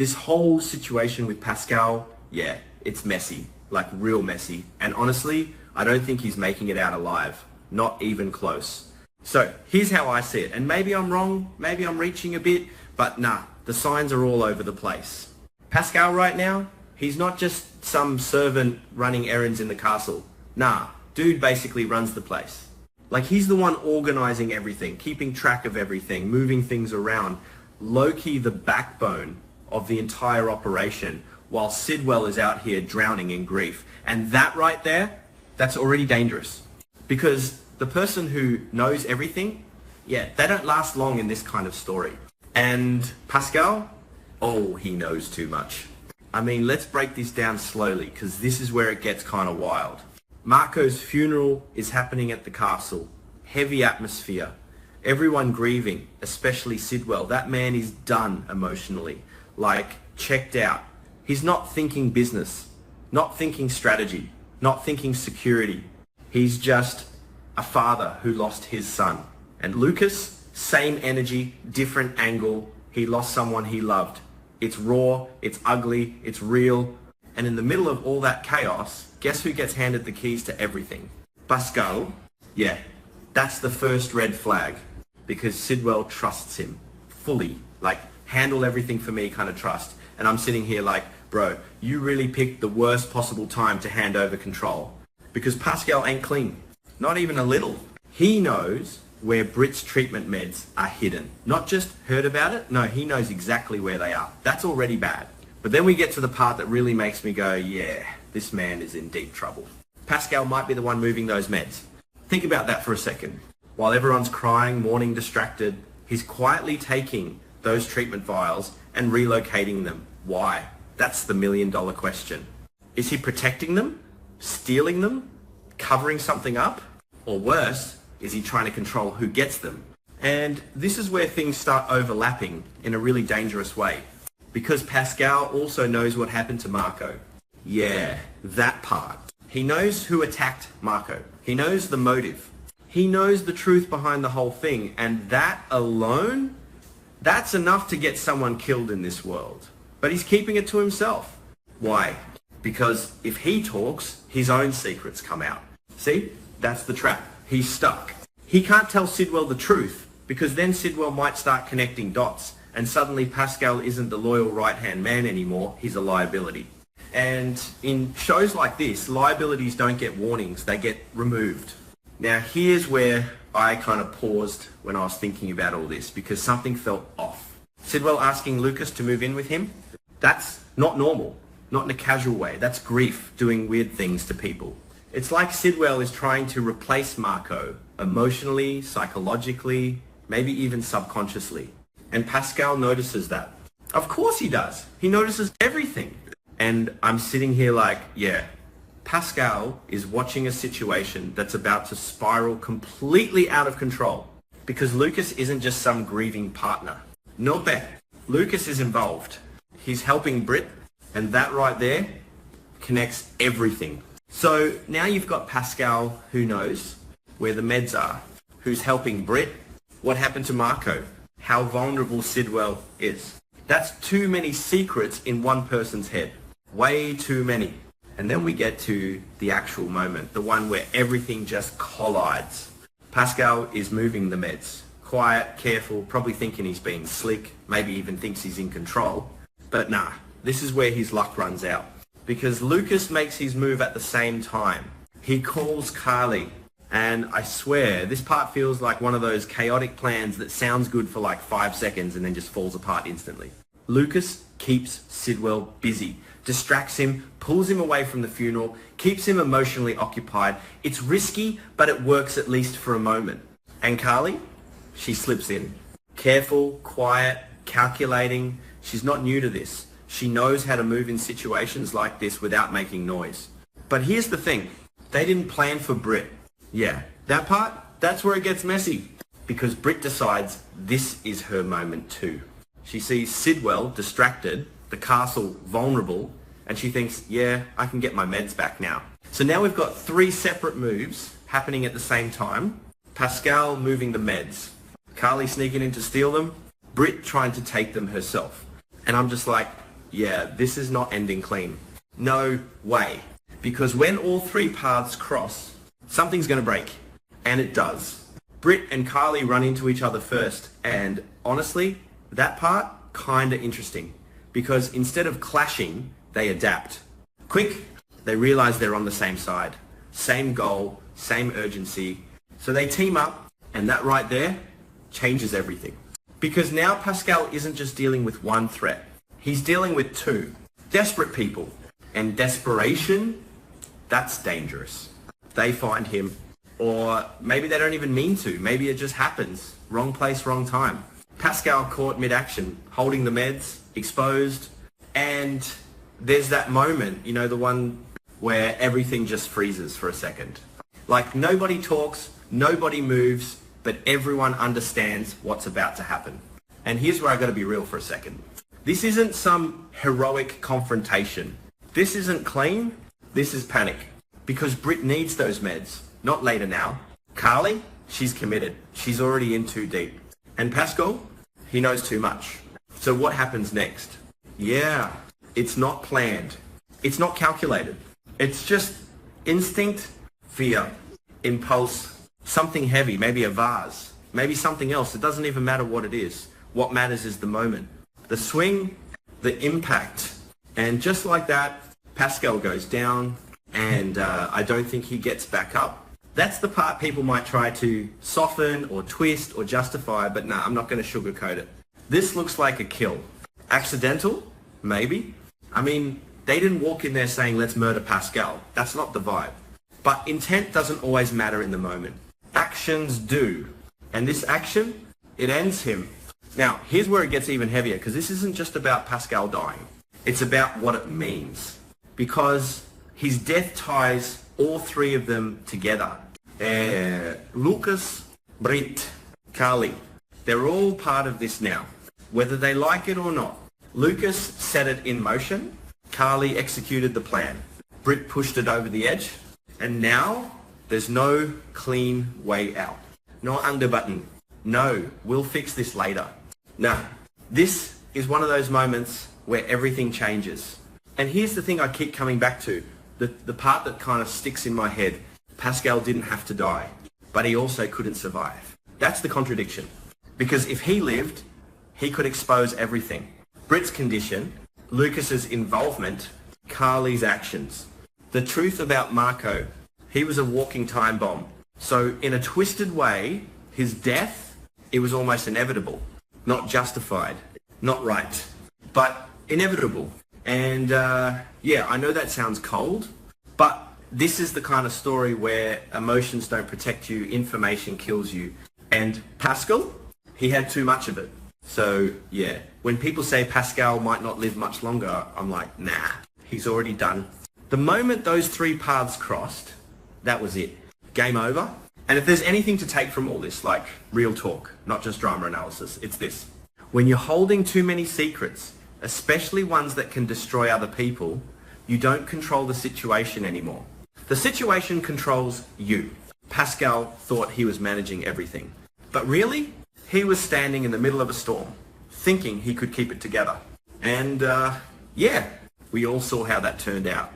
This whole situation with Pascal, yeah, it's messy, like real messy. And honestly, I don't think he's making it out alive. Not even close. So here's how I see it. And maybe I'm wrong, maybe I'm reaching a bit, but nah, the signs are all over the place. Pascal right now, he's not just some servant running errands in the castle. Nah, dude basically runs the place. Like he's the one organizing everything, keeping track of everything, moving things around. Low-key the backbone of the entire operation, while Sidwell is out here drowning in grief. And that right there, that's already dangerous. Because the person who knows everything, yeah, they don't last long in this kind of story. And Pascal, oh, he knows too much. I mean, let's break this down slowly, because this is where it gets kind of wild. Marco's funeral is happening at the castle. Heavy atmosphere. Everyone grieving, especially Sidwell. That man is done emotionally. Like, checked out. He's not thinking business, not thinking strategy, not thinking security. He's just a father who lost his son. And Lucas, same energy, different angle. He lost someone he loved. It's raw, it's ugly, it's real. And in the middle of all that chaos, guess who gets handed the keys to everything? Pascal. Yeah, that's the first red flag. Because Sidwell trusts him fully. Like, handle everything for me kind of trust. And I'm sitting here like, bro, you really picked the worst possible time to hand over control. Because Pascal ain't clean. Not even a little. He knows where Brit's treatment meds are hidden. Not just heard about it. No, he knows exactly where they are. That's already bad. But then we get to the part that really makes me go, yeah, this man is in deep trouble. Pascal might be the one moving those meds. Think about that for a second. While everyone's crying, mourning, distracted, he's quietly taking those treatment vials and relocating them. Why? That's the million-dollar question. Is he protecting them? Stealing them? Covering something up? Or worse, is he trying to control who gets them? And this is where things start overlapping in a really dangerous way. Because Pascal also knows what happened to Marco. Yeah, that part. He knows who attacked Marco. He knows the motive. He knows the truth behind the whole thing. And that alone, that's enough to get someone killed in this world. But he's keeping it to himself. Why? Because if he talks, his own secrets come out. See? That's the trap. He's stuck. He can't tell Sidwell the truth, because then Sidwell might start connecting dots, and suddenly Pascal isn't the loyal right-hand man anymore, he's a liability. And in shows like this, liabilities don't get warnings, they get removed. Now here's where I kind of paused when I was thinking about all this, because something felt off. Sidwell asking Lucas to move in with him, that's not normal, not in a casual way. That's grief doing weird things to people. It's like Sidwell is trying to replace Marco emotionally, psychologically, maybe even subconsciously. And Pascal notices that. Of course he does. He notices everything. And I'm sitting here like, yeah, Pascal is watching a situation that's about to spiral completely out of control. Because Lucas isn't just some grieving partner. No bet. Lucas is involved. He's helping Brit, and that right there connects everything. So now you've got Pascal who knows where the meds are, who's helping Brit, what happened to Marco, how vulnerable Sidwell is. That's too many secrets in one person's head. Way too many. And then we get to the actual moment, the one where everything just collides. Pascal is moving the meds. Quiet, careful, probably thinking he's being slick, maybe even thinks he's in control. But nah, this is where his luck runs out. Because Lucas makes his move at the same time. He calls Carly. And I swear, this part feels like one of those chaotic plans that sounds good for like 5 seconds and then just falls apart instantly. Lucas keeps Sidwell busy, distracts him, pulls him away from the funeral, keeps him emotionally occupied. It's risky, but it works at least for a moment. And Carly? She slips in. Careful, quiet, calculating. She's not new to this. She knows how to move in situations like this without making noise. But here's the thing. They didn't plan for Brit. Yeah, that part, that's where it gets messy. Because Brit decides this is her moment too. She sees Sidwell distracted, the castle vulnerable, and she thinks, yeah, I can get my meds back now. So now we've got 3 separate moves happening at the same time. Pascal moving the meds. Carly sneaking in to steal them. Brit trying to take them herself. And I'm just like, yeah, this is not ending clean. No way. Because when all three paths cross, something's going to break. And it does. Britt and Carly run into each other first. And honestly, that part, kinda interesting. Because instead of clashing, they adapt. Quick, they realize they're on the same side. Same goal, same urgency. So they team up, and that right there changes everything. Because now Pascal isn't just dealing with one threat. He's dealing with two. Desperate people. And desperation, that's dangerous. They find him, or maybe they don't even mean to. Maybe it just happens. Wrong place, wrong time. Pascal caught mid-action, holding the meds, exposed, and there's that moment, you know, the one where everything just freezes for a second. Like nobody talks, nobody moves, but everyone understands what's about to happen. And here's where I gotta be real for a second. This isn't some heroic confrontation. This isn't clean, this is panic. Because Britt needs those meds, not later now. Carly, she's committed. She's already in too deep. And Pascal, he knows too much. So what happens next? Yeah, it's not planned. It's not calculated. It's just instinct, fear, impulse, something heavy, maybe a vase, maybe something else. It doesn't even matter what it is. What matters is the moment. The swing, the impact. And just like that, Pascal goes down, and I don't think he gets back up. That's the part people might try to soften or twist or justify, but nah, I'm not going to sugarcoat it. This looks like a kill. Accidental? Maybe. I mean, they didn't walk in there saying, let's murder Pascal. That's not the vibe. But intent doesn't always matter in the moment. Actions do. And this action, it ends him. Now, here's where it gets even heavier, because this isn't just about Pascal dying. It's about what it means. Because his death ties all three of them together. Lucas, Britt, Carly, they're all part of this now, whether they like it or not. Lucas set it in motion. Carly executed the plan. Britt pushed it over the edge. And now there's no clean way out. No undo button. No, we'll fix this later. No, this is one of those moments where everything changes. And here's the thing I keep coming back to. The part that kind of sticks in my head. Pascal didn't have to die, but he also couldn't survive. That's the contradiction. Because if he lived, he could expose everything. Britt's condition, Lucas's involvement, Carly's actions. The truth about Marco, he was a walking time bomb. So in a twisted way, his death, it was almost inevitable. Not justified, not right, but inevitable. And yeah, I know that sounds cold, but this is the kind of story where emotions don't protect you, information kills you. And Pascal, he had too much of it. So yeah, when people say Pascal might not live much longer, I'm like, nah, he's already done. The moment those three paths crossed, that was it. Game over. And if there's anything to take from all this, like real talk, not just drama analysis, it's this. When you're holding too many secrets, especially ones that can destroy other people, you don't control the situation anymore. The situation controls you. Pascal thought he was managing everything. But really, he was standing in the middle of a storm, thinking he could keep it together. And yeah, we all saw how that turned out.